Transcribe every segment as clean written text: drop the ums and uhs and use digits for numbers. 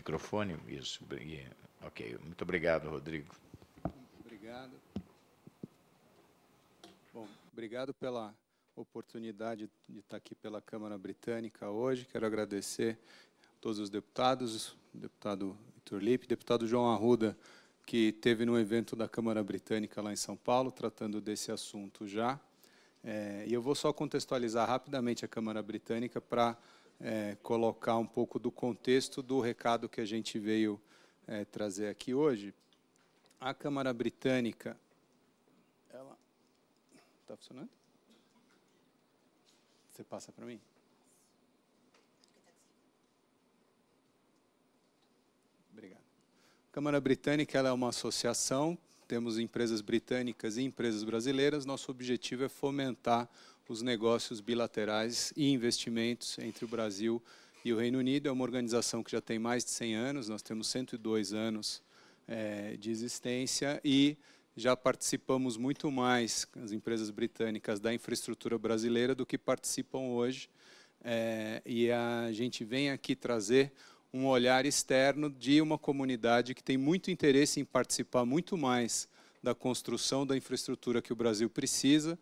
microfone, isso. Ok, muito obrigado, Rodrigo. Obrigado. Bom, obrigado pela oportunidade de estar aqui pela Câmara Britânica hoje. Quero agradecer a todos os deputados, o deputado Vitor Lippe, o deputado João Arruda, que esteve no evento da Câmara Britânica lá em São Paulo, tratando desse assunto já. E eu vou só contextualizar rapidamente a Câmara Britânica para colocar um pouco do contexto do recado que a gente veio trazer aqui hoje. A Câmara Britânica, ela está funcionando? Você passa para mim? Obrigado. A Câmara Britânica ela é uma associação, temos empresas britânicas e empresas brasileiras. Nosso objetivo é fomentar os negócios bilaterais e investimentos entre o Brasil e o Reino Unido. É uma organização que já tem mais de 100 anos, nós temos 102 anos de existência e já participamos muito mais, as empresas britânicas, da infraestrutura brasileira do que participam hoje. E a gente vem aqui trazer um olhar externo de uma comunidade que tem muito interesse em participar muito mais da construção da infraestrutura que o Brasil precisa,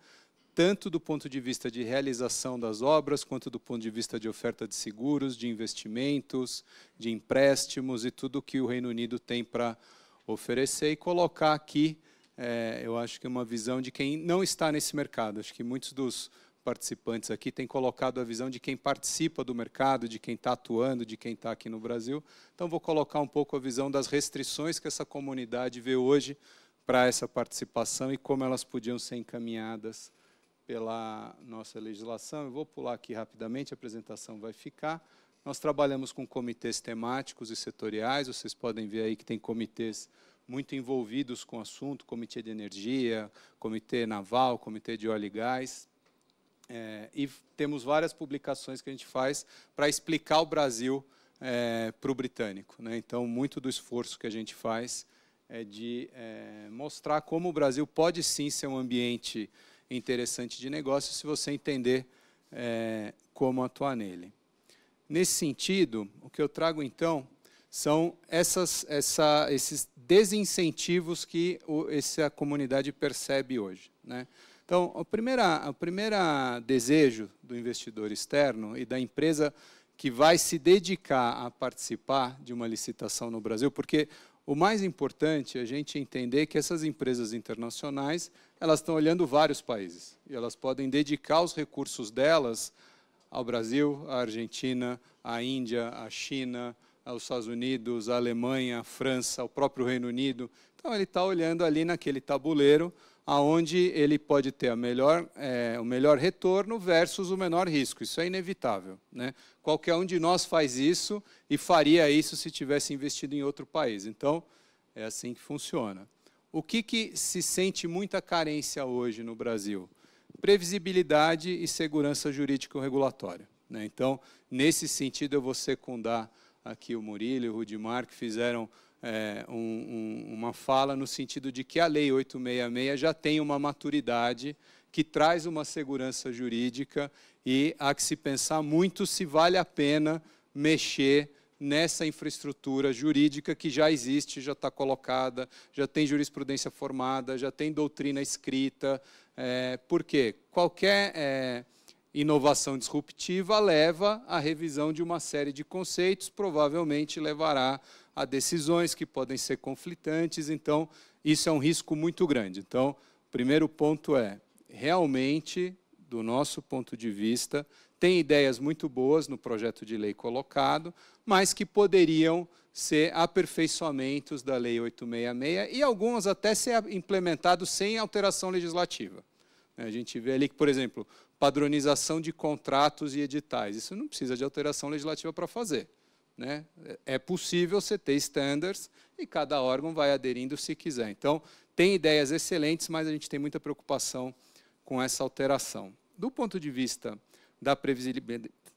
tanto do ponto de vista de realização das obras, quanto do ponto de vista de oferta de seguros, de investimentos, de empréstimos e tudo que o Reino Unido tem para oferecer, e colocar aqui, eu acho que uma visão de quem não está nesse mercado. Acho que muitos dos participantes aqui têm colocado a visão de quem participa do mercado, de quem está atuando, de quem está aqui no Brasil. Então, vou colocar um pouco a visão das restrições que essa comunidade vê hoje para essa participação e como elas podiam ser encaminhadas pela nossa legislação. Eu vou pular aqui rapidamente, a apresentação vai ficar. Nós trabalhamos com comitês temáticos e setoriais, vocês podem ver aí que tem comitês muito envolvidos com o assunto, comitê de energia, comitê naval, comitê de óleo e gás. E temos várias publicações que a gente faz para explicar o Brasil para o britânico, né? Então, muito do esforço que a gente faz é de mostrar como o Brasil pode sim ser um ambiente interessante de negócio se você entender como atuar nele. Nesse sentido, o que eu trago, então, são esses desincentivos que essa comunidade percebe hoje, né? Então, o primeiro desejo do investidor externo e da empresa que vai se dedicar a participar de uma licitação no Brasil, porque o mais importante é a gente entender que essas empresas internacionais, elas estão olhando vários países, e elas podem dedicar os recursos delas ao Brasil, à Argentina, à Índia, à China, aos Estados Unidos, à Alemanha, à França, ao próprio Reino Unido. Então, ele está olhando ali naquele tabuleiro, aonde ele pode ter o melhor retorno versus o menor risco. Isso é inevitável, né? Qualquer um de nós faz isso e faria isso se tivesse investido em outro país. Então, é assim que funciona. O que se sente muita carência hoje no Brasil? Previsibilidade e segurança jurídico-regulatória, né? Então, nesse sentido, eu vou secundar aqui o Murilo e o Rudimar, que fizeram uma fala no sentido de que a Lei 866 já tem uma maturidade que traz uma segurança jurídica e há que se pensar muito se vale a pena mexer nessa infraestrutura jurídica que já existe, já está colocada, já tem jurisprudência formada, já tem doutrina escrita. Por quê? Qualquer inovação disruptiva leva à revisão de uma série de conceitos, provavelmente levará a decisões que podem ser conflitantes, então isso é um risco muito grande. Então, o primeiro ponto é, realmente, do nosso ponto de vista, tem ideias muito boas no projeto de lei colocado, mas que poderiam ser aperfeiçoamentos da Lei 866 e algumas até ser implementados sem alteração legislativa. A gente vê ali que, por exemplo, padronização de contratos e editais. Isso não precisa de alteração legislativa para fazer, né? É possível você ter standards e cada órgão vai aderindo se quiser. Então, tem ideias excelentes, mas a gente tem muita preocupação com essa alteração. Do ponto de vista da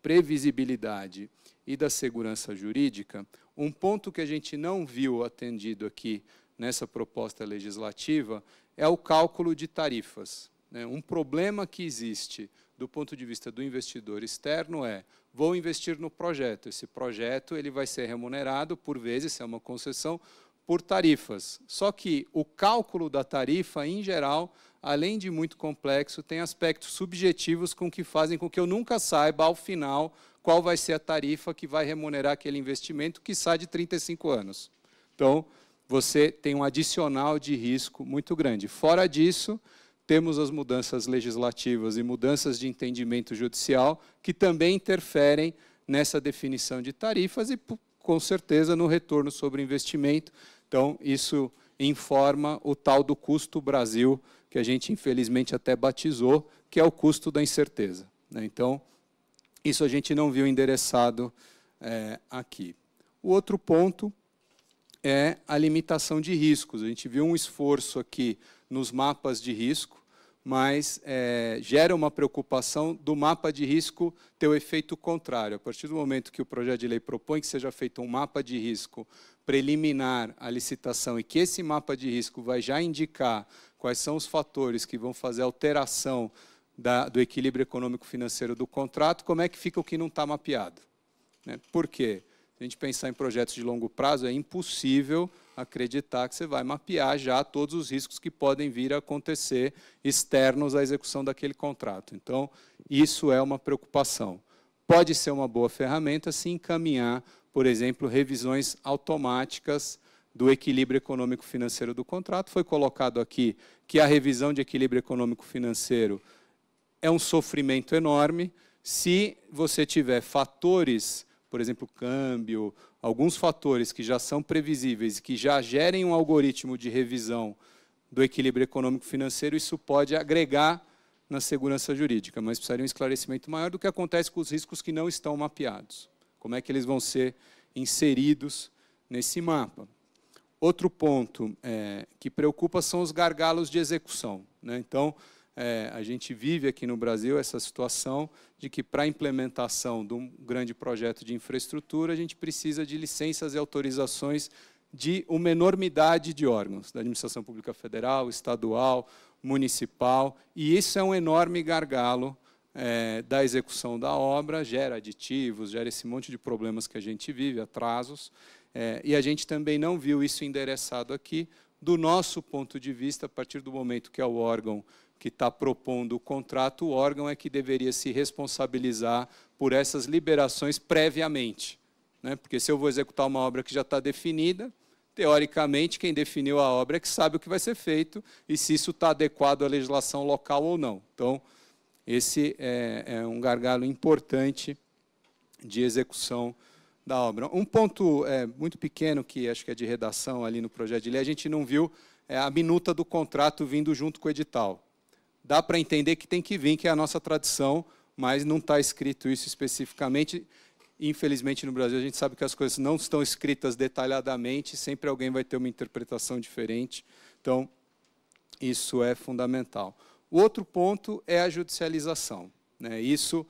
previsibilidade e da segurança jurídica, um ponto que a gente não viu atendido aqui nessa proposta legislativa é o cálculo de tarifas. né? Um problema que existe do ponto de vista do investidor externo é: vou investir no projeto. Esse projeto ele vai ser remunerado, por vezes, se é uma concessão, por tarifas. Só que o cálculo da tarifa, em geral, além de muito complexo, tem aspectos subjetivos que fazem com que eu nunca saiba, ao final, qual vai ser a tarifa que vai remunerar aquele investimento que sai de 35 anos. Então, você tem um adicional de risco muito grande. Fora disso, temos as mudanças legislativas e mudanças de entendimento judicial que também interferem nessa definição de tarifas e, com certeza, no retorno sobre investimento. Então, isso informa o tal do custo Brasil, que a gente, infelizmente, até batizou, que é o custo da incerteza, né? Então, isso a gente não viu endereçado aqui. O outro ponto é a limitação de riscos. A gente viu um esforço aqui nos mapas de risco, mas gera uma preocupação do mapa de risco ter o efeito contrário. A partir do momento que o projeto de lei propõe que seja feito um mapa de risco preliminar à licitação e que esse mapa de risco vai já indicar quais são os fatores que vão fazer a alteração do equilíbrio econômico-financeiro do contrato, como é que fica o que não está mapeado, né? Por quê? Se a gente pensar em projetos de longo prazo, é impossível acreditar que você vai mapear já todos os riscos que podem vir a acontecer externos à execução daquele contrato. Então, isso é uma preocupação. Pode ser uma boa ferramenta se encaminhar, por exemplo, revisões automáticas do equilíbrio econômico-financeiro do contrato. Foi colocado aqui que a revisão de equilíbrio econômico-financeiro é um sofrimento enorme. Se você tiver fatores, por exemplo, câmbio, alguns fatores que já são previsíveis e que já gerem um algoritmo de revisão do equilíbrio econômico-financeiro, isso pode agregar na segurança jurídica, mas precisaria um esclarecimento maior do que acontece com os riscos que não estão mapeados. Como é que eles vão ser inseridos nesse mapa? Outro ponto que preocupa são os gargalos de execução, né? Então, a gente vive aqui no Brasil essa situação de que, para a implementação de um grande projeto de infraestrutura, a gente precisa de licenças e autorizações de uma enormidade de órgãos, da administração pública federal, estadual, municipal, e isso é um enorme gargalo da execução da obra, gera aditivos, gera esse monte de problemas que a gente vive, atrasos, e a gente também não viu isso endereçado aqui. Do nosso ponto de vista, a partir do momento que é o órgão que está propondo o contrato, o órgão é que deveria se responsabilizar por essas liberações previamente, né? Porque se eu vou executar uma obra que já está definida, teoricamente, quem definiu a obra é que sabe o que vai ser feito e se isso está adequado à legislação local ou não. Então, esse é um gargalo importante de execução da obra. Um ponto muito pequeno, que acho que é de redação ali no projeto de lei, a gente não viu a minuta do contrato vindo junto com o edital. Dá para entender que tem que vir, que é a nossa tradição, mas não está escrito isso especificamente. Infelizmente, no Brasil, a gente sabe que as coisas não estão escritas detalhadamente, sempre alguém vai ter uma interpretação diferente. Então, isso é fundamental. O outro ponto é a judicialização, né? Isso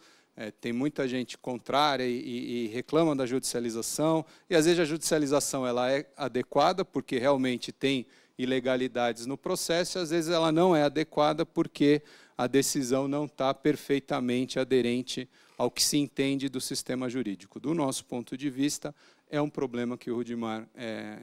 tem muita gente contrária e reclama da judicialização, e às vezes a judicialização ela é adequada, porque realmente tem ilegalidades no processo, e às vezes ela não é adequada porque a decisão não está perfeitamente aderente ao que se entende do sistema jurídico. Do nosso ponto de vista, é um problema que o Rudimar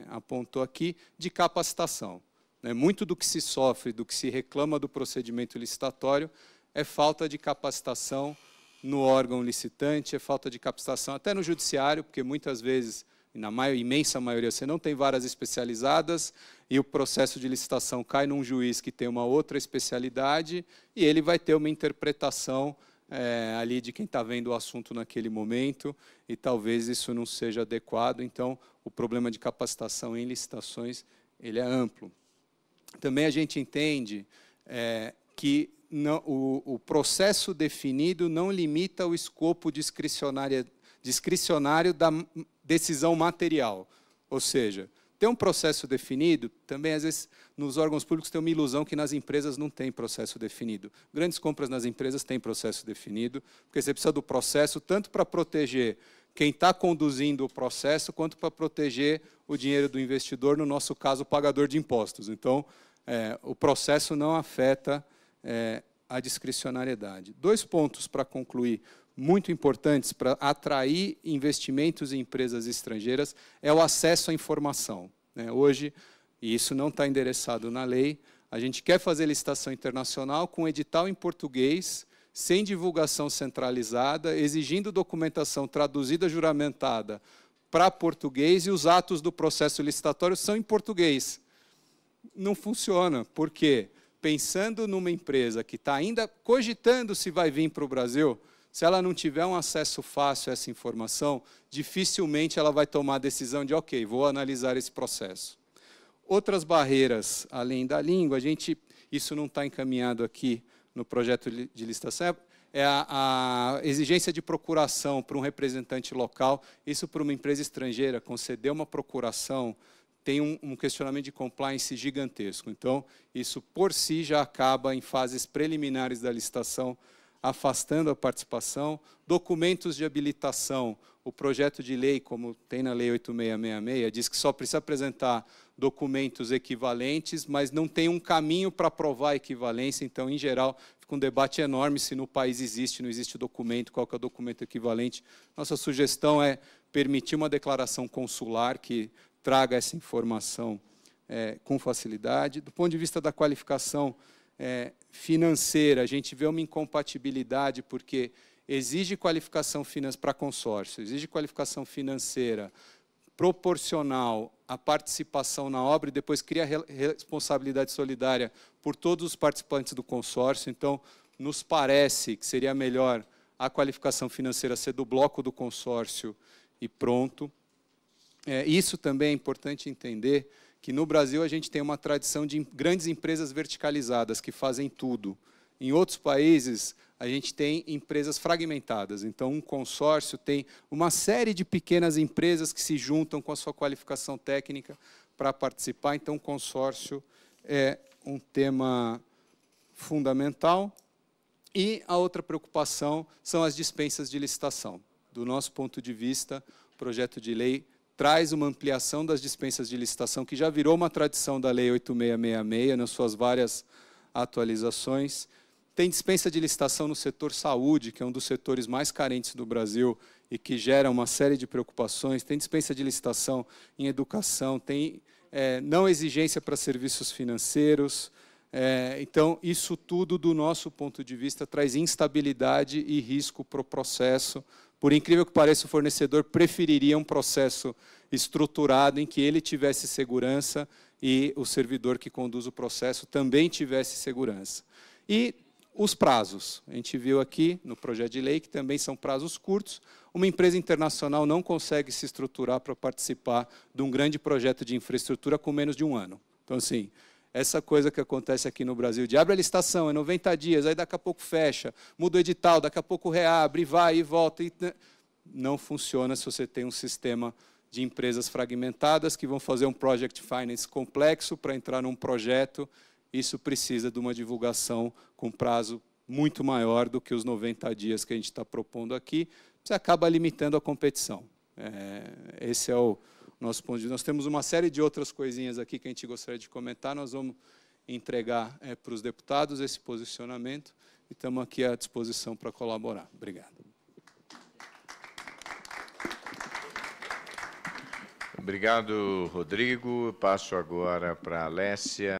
apontou aqui, de capacitação, né? Muito do que se sofre, do que se reclama do procedimento licitatório, é falta de capacitação no órgão licitante, é falta de capacitação até no judiciário, porque muitas vezes, na imensa maioria, você não tem varas especializadas e o processo de licitação cai num juiz que tem uma outra especialidade e ele vai ter uma interpretação ali de quem está vendo o assunto naquele momento e talvez isso não seja adequado. Então, o problema de capacitação em licitações ele é amplo. Também a gente entende que o processo definido não limita o escopo discricionário da decisão material. Ou seja, ter um processo definido, também às vezes nos órgãos públicos tem uma ilusão que nas empresas não tem processo definido. Grandes compras nas empresas têm processo definido, porque você precisa do processo tanto para proteger quem está conduzindo o processo, quanto para proteger o dinheiro do investidor, no nosso caso, o pagador de impostos. Então, o processo não afeta a discricionariedade. 2 pontos para concluir, muito importantes para atrair investimentos em empresas estrangeiras, é o acesso à informação. Hoje, e isso não está endereçado na lei, a gente quer fazer licitação internacional com edital em português, sem divulgação centralizada, exigindo documentação traduzida, juramentada para português, e os atos do processo licitatório são em português. Não funciona. Por quê? Pensando numa empresa que está ainda cogitando se vai vir para o Brasil, se ela não tiver um acesso fácil a essa informação, dificilmente ela vai tomar a decisão de, ok, vou analisar esse processo. Outras barreiras, além da língua, isso não está encaminhado aqui no projeto de licitação, é a exigência de procuração para um representante local. Isso, para uma empresa estrangeira, conceder uma procuração, tem um questionamento de compliance gigantesco. Então, isso por si já acaba, em fases preliminares da licitação, afastando a participação. Documentos de habilitação. O projeto de lei, como tem na Lei 8666, diz que só precisa apresentar documentos equivalentes, mas não tem um caminho para provar a equivalência. Então, em geral, fica um debate enorme se no país existe, não existe documento, qual que é o documento equivalente. Nossa sugestão é permitir uma declaração consular que traga essa informação com facilidade. Do ponto de vista da qualificação financeira, a gente vê uma incompatibilidade, porque exige qualificação financeira para consórcio, exige qualificação financeira proporcional à participação na obra e depois cria responsabilidade solidária por todos os participantes do consórcio. Então, nos parece que seria melhor a qualificação financeira ser do bloco do consórcio e pronto. Isso também é importante entender, que no Brasil a gente tem uma tradição de grandes empresas verticalizadas, que fazem tudo. Em outros países, a gente tem empresas fragmentadas. Então, um consórcio tem uma série de pequenas empresas que se juntam com a sua qualificação técnica para participar. Então, o consórcio é um tema fundamental. E a outra preocupação são as dispensas de licitação. Do nosso ponto de vista, o projeto de lei traz uma ampliação das dispensas de licitação, que já virou uma tradição da Lei 8666, nas suas várias atualizações. Tem dispensa de licitação no setor saúde, que é um dos setores mais carentes do Brasil e que gera uma série de preocupações. Tem dispensa de licitação em educação, tem não exigência para serviços financeiros. Então, isso tudo, do nosso ponto de vista, traz instabilidade e risco para o processo. Por incrível que pareça, o fornecedor preferiria um processo estruturado em que ele tivesse segurança e o servidor que conduz o processo também tivesse segurança. E os prazos. A gente viu aqui no projeto de lei que também são prazos curtos. Uma empresa internacional não consegue se estruturar para participar de um grande projeto de infraestrutura com menos de 1 ano. Então, assim, essa coisa que acontece aqui no Brasil, de abre a licitação, é 90 dias, aí daqui a pouco fecha, muda o edital, daqui a pouco reabre, vai e volta. Não funciona se você tem um sistema de empresas fragmentadas que vão fazer um project finance complexo para entrar num projeto. Isso precisa de uma divulgação com prazo muito maior do que os 90 dias que a gente está propondo aqui. Você acaba limitando a competição. Esse é o nosso ponto de vista. Nós temos uma série de outras coisinhas aqui que a gente gostaria de comentar. Nós vamos entregar para os deputados esse posicionamento e estamos aqui à disposição para colaborar. Obrigado. Obrigado, Rodrigo. Passo agora para a Alessia.